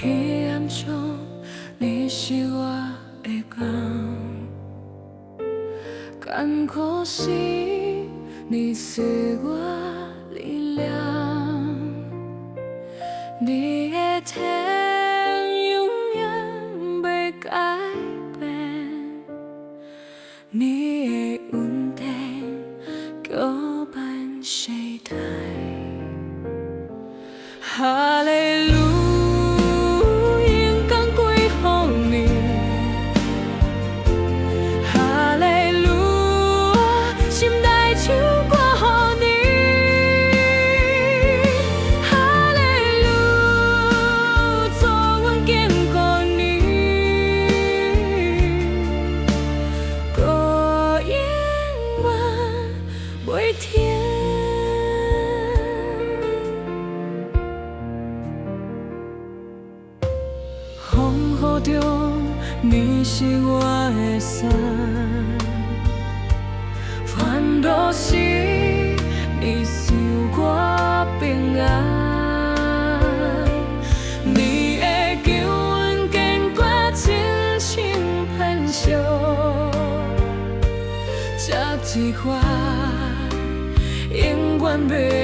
黑暗中，你是我的光；艰苦时，你是我力量。你的天永远袂改变，你的稳定叫万世代。哈利路亚，荣光归予你。哈利路亚，心内唱歌予你。哈利路亚，祝阮坚固你，歌永远袂停。风雨中，你是我的伞；烦恼时，你是我平安。你的救恩经过千千遍伤，这一番永远袂。